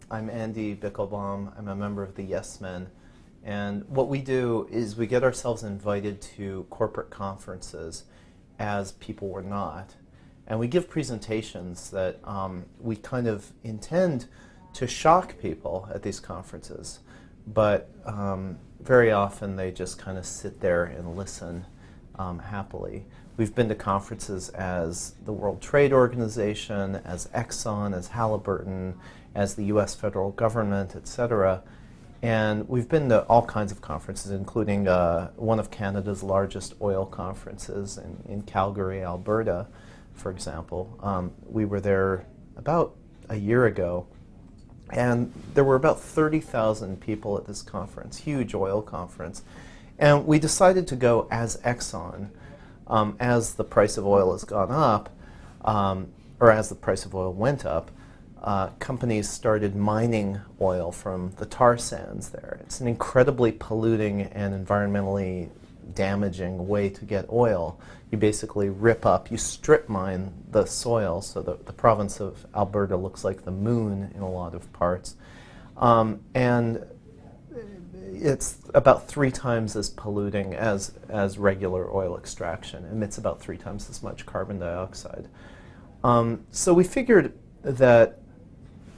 I'm Andy Bichlbaum. I'm a member of the Yes Men. And what we do is we get ourselves invited to corporate conferences as people were not. And we give presentations that we kind of intend to shock people at these conferences. But very often they just kind of sit there and listen happily. We've been to conferences as the World Trade Organization, as Exxon, as Halliburton, as the US federal government, etc. And we've been to all kinds of conferences, including one of Canada's largest oil conferences in Calgary, Alberta, for example. We were there about a year ago, and there were about 30,000 people at this conference, huge oil conference. And we decided to go as Exxon. As the price of oil has gone up, or as the price of oil went up, companies started mining oil from the tar sands there. It's an incredibly polluting and environmentally damaging way to get oil. You basically rip up, you strip mine the soil, so the province of Alberta looks like the moon in a lot of parts. And it's about 3 times as polluting as regular oil extraction. It emits about 3 times as much carbon dioxide. So we figured that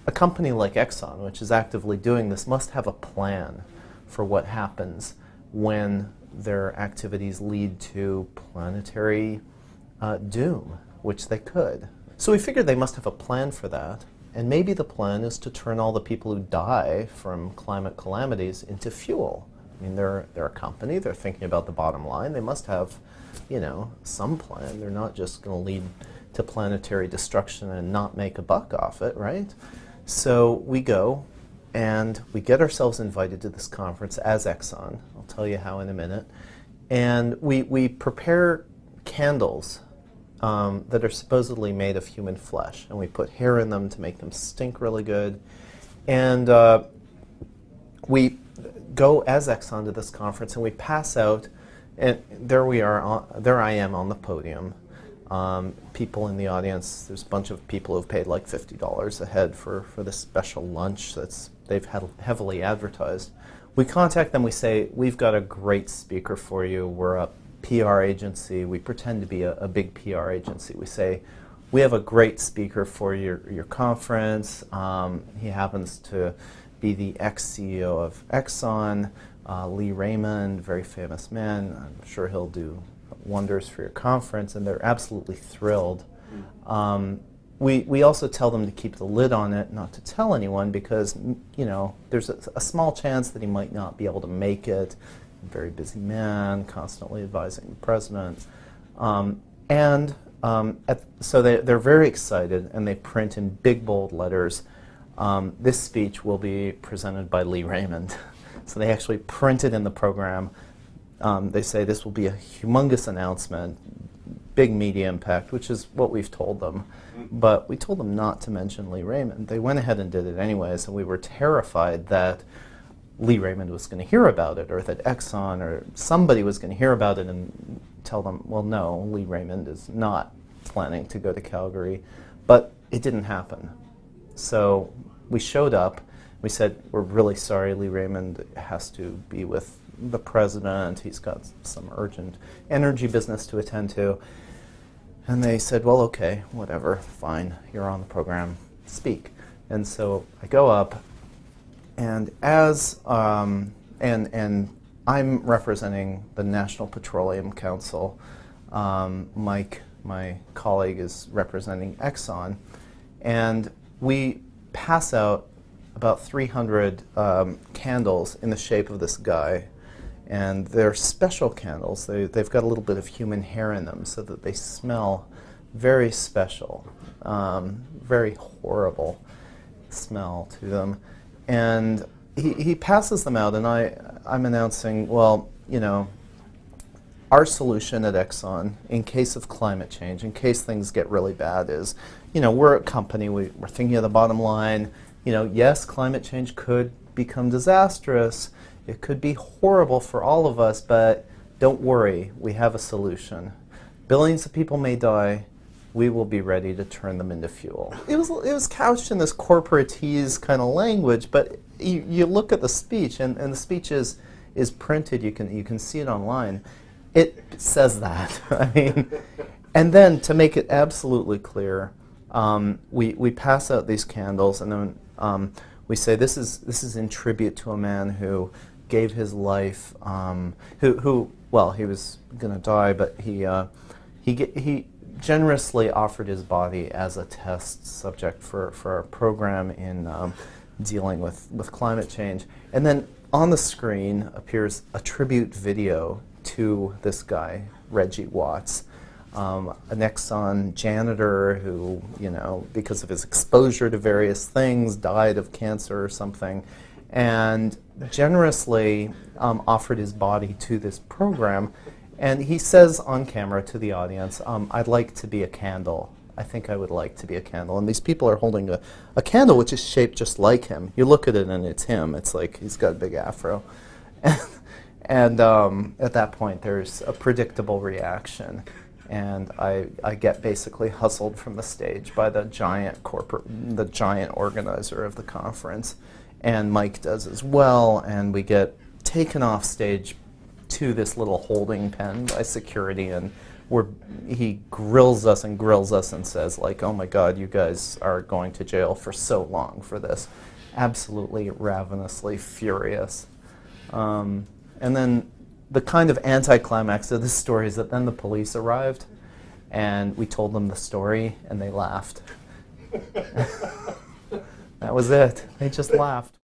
a company like Exxon, which is actively doing this, must have a plan for what happens when their activities lead to planetary doom, which they could. So we figured they must have a plan for that. And maybe the plan is to turn all the people who die from climate calamities into fuel. I mean, they're a company, they're thinking about the bottom line. They must have, some plan. They're not just going to lead to planetary destruction and not make a buck off it, right? So we go and we get ourselves invited to this conference as Exxon. I'll tell you how in a minute. And we prepare candles that are supposedly made of human flesh, and we put hair in them to make them stink really good. And we go as Exxon to this conference, and we pass out, and there we are. There I am on the podium. People in the audience. There's a bunch of people who've paid like $50 a head for this special lunch they've heavily advertised. We contact them. We say, we've got a great speaker for you. We're a PR agency. We pretend to be a big PR agency. We say, we have a great speaker for your conference. He happens to be the ex-CEO of Exxon, Lee Raymond, very famous man. I'm sure he'll do wonders for your conference, and they're absolutely thrilled. We also tell them to keep the lid on it, not to tell anyone, because there's a small chance that he might not be able to make it. Very busy man, constantly advising the president. So they're very excited, and they print in big, bold letters, this speech will be presented by Lee Raymond. So they actually print it in the program. They say this will be a humongous announcement, big media impact, which is what we've told them. But we told them not to mention Lee Raymond. They went ahead and did it anyways, and we were terrified that Lee Raymond was going to hear about it, or that Exxon or somebody was going to hear about it and tell them, well, no, Lee Raymond is not planning to go to Calgary. But it didn't happen. So we showed up. We said, we're really sorry, Lee Raymond has to be with the president. He's got some urgent energy business to attend to. And they said, well, okay, whatever, fine, you're on the program, speak. And so I go up. And and I'm representing the National Petroleum Council. Mike, my colleague, is representing Exxon. And we pass out about 300 candles in the shape of this guy. And they're special candles. They've got a little bit of human hair in them so that they smell very special, very horrible smell to them. And he passes them out, and I'm announcing, well, our solution at Exxon, in case of climate change, in case things get really bad, is, we're a company, we're thinking of the bottom line. Yes, climate change could become disastrous. It could be horrible for all of us, but don't worry, we have a solution. Billions of people may die, we will be ready to turn them into fuel. It was couched in this corporatese kind of language, but you look at the speech, and the speech is printed. You can see it online. It says that. I mean, and then to make it absolutely clear, we pass out these candles, and then we say this is in tribute to a man who gave his life, who well, he was going to die, but he generously offered his body as a test subject for a program in dealing with climate change. And then on the screen appears a tribute video to this guy, Reggie Watts, an Exxon janitor who, because of his exposure to various things, died of cancer or something, and generously offered his body to this program. And he says on camera to the audience, I'd like to be a candle. I think I would like to be a candle. And these people are holding a candle which is shaped just like him. You look at it and it's him. It's like he's got a big afro. And at that point, there's a predictable reaction. And I get basically hustled from the stage by the giant organizer of the conference. And Mike does as well. And we get taken off stage to this little holding pen by security, and he grills us and says, like, oh my God, you guys are going to jail for so long for this. Absolutely ravenously furious. And then the kind of anticlimax of this story is that then the police arrived, and we told them the story, and they laughed. That was it. They just laughed.